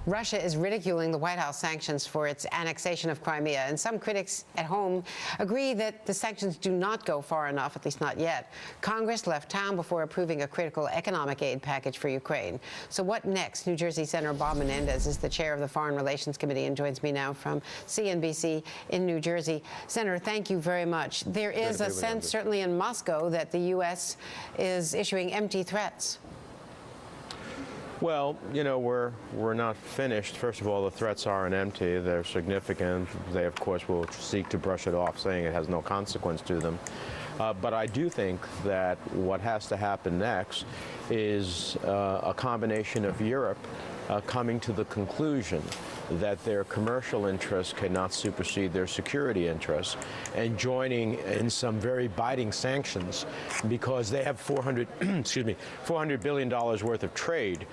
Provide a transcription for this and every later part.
Russia is ridiculing the White House sanctions for its annexation of Crimea, and some critics at home agree that the sanctions do not go far enough, at least not yet. Congress left town before approving a critical economic aid package for Ukraine. So what next? New Jersey Senator Bob Menendez is the chair of the Foreign Relations Committee and joins me now from CNBC in New Jersey. Senator, thank you very much. There is a sense, certainly in Moscow, that the U.S. is issuing empty threats. Well, you know, we're not finished. First of all, the threats aren't empty. They're significant. They, of course, will seek to brush it off, saying it has no consequence to them. But I do think that what has to happen next is a combination of Europe coming to the conclusion that their commercial interests cannot supersede their security interests and joining in some very biting sanctions because they have $400 billion worth of trade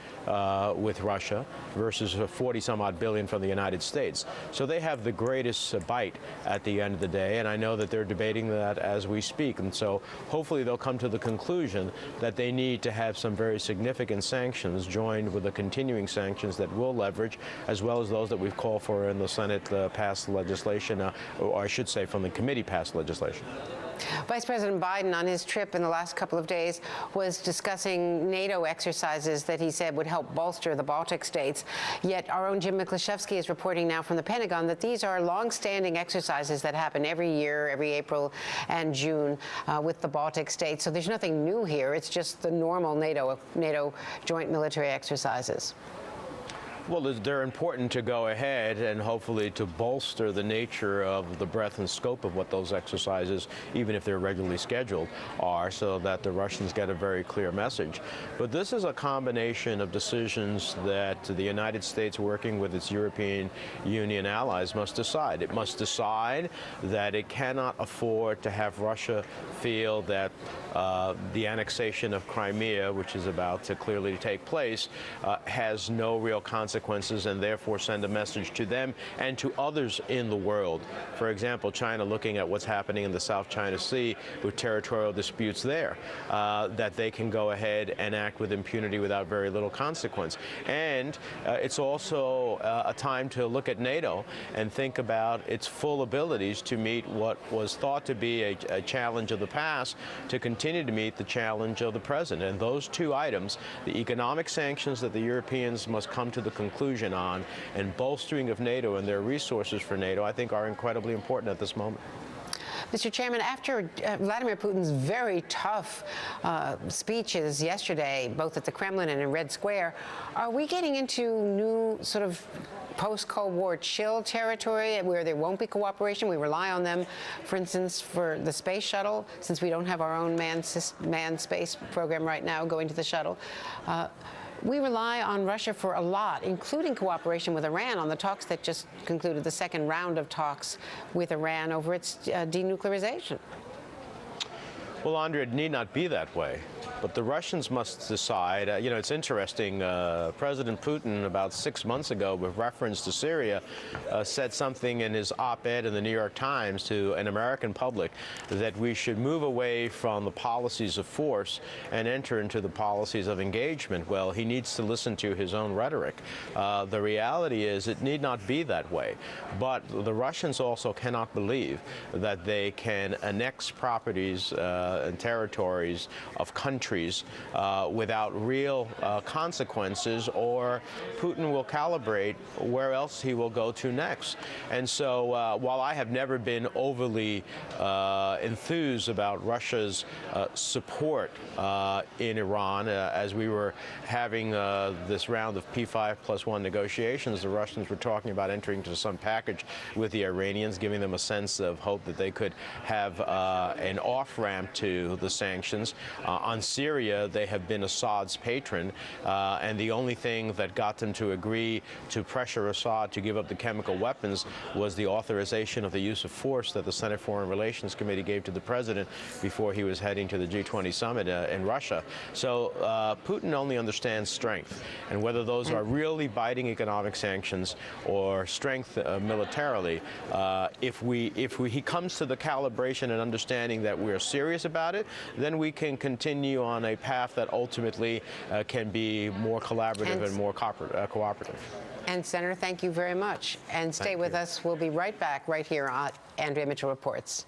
with Russia versus 40-some-odd billion from the United States. So they have the greatest bite at the end of the day, and I know that they're debating that as we speak. And so hopefully they'll come to the conclusion that they need to have some very significant sanctions joined with the continuing sanctions that will leverage, as well as those that we've called for in the Senate passed legislation, or I should say from the committee passed legislation. Vice President Biden, on his trip in the last couple of days, was discussing NATO exercises that he said would help bolster the Baltic states. Yet our own Jim Miklaszewski is reporting now from the Pentagon that these are long-standing exercises that happen every year, every April and June with the Baltic states. So there's nothing new here. It's just the normal NATO joint military exercises. Well, they're important to go ahead and hopefully to bolster the nature of the breadth and scope of what those exercises, even if they're regularly scheduled, are, so that the Russians get a very clear message. But this is a combination of decisions that the United States, working with its European Union allies, must decide. It must decide that it cannot afford to have Russia feel that the annexation of Crimea, which is about to clearly take place, has no real consequences, and therefore send a message to them and to others in the world. For example, China, looking at what's happening in the South China Sea with territorial disputes there, that they can go ahead and act with impunity without very little consequence. And it's also a time to look at NATO and think about its full abilities to meet what was thought to be a challenge of the past, to continue to meet the challenge of the present. And those two items, the economic sanctions that the Europeans must come to the conclusion on, and bolstering of NATO and their resources for NATO, I think are incredibly important at this moment. Mr. Chairman, after Vladimir Putin's very tough speeches yesterday, both at the Kremlin and in Red Square, are we getting into new sort of post-Cold War chill territory where there won't be cooperation? We rely on them, for instance, for the space shuttle, since we don't have our own manned space program right now going to the shuttle. We rely on Russia for a lot, including cooperation with Iran on the talks that just concluded, the second round of talks with Iran over its denuclearization. Well, Andrea, it need not be that way. But the Russians must decide. You know, it's interesting. President Putin, about 6 months ago, with reference to Syria, said something in his op-ed in the New York Times to an American public that we should move away from the policies of force and enter into the policies of engagement. Well, he needs to listen to his own rhetoric. The reality is it need not be that way. But the Russians also cannot believe that they can annex properties and territories of countries without real consequences, or Putin will calibrate where else he will go to next. And so while I have never been overly enthused about Russia's support in Iran, as we were having this round of P5+1 negotiations, the Russians were talking about entering into some package with the Iranians, giving them a sense of hope that they could have an off-ramp to the sanctions. On Syria, they have been Assad's patron, and the only thing that got them to agree to pressure Assad to give up the chemical weapons was the authorization of the use of force that the Senate Foreign Relations Committee gave to the president before he was heading to the G20 summit in Russia. So Putin only understands strength, and whether those are really biting economic sanctions or strength militarily, if he comes to the calibration and understanding that we're serious about it, then we can continue on a path that ultimately can be more collaborative and more cooperative. And Senator, thank you very much. And stay Thank with you. us. We'll be right back right here on Andrea Mitchell Reports.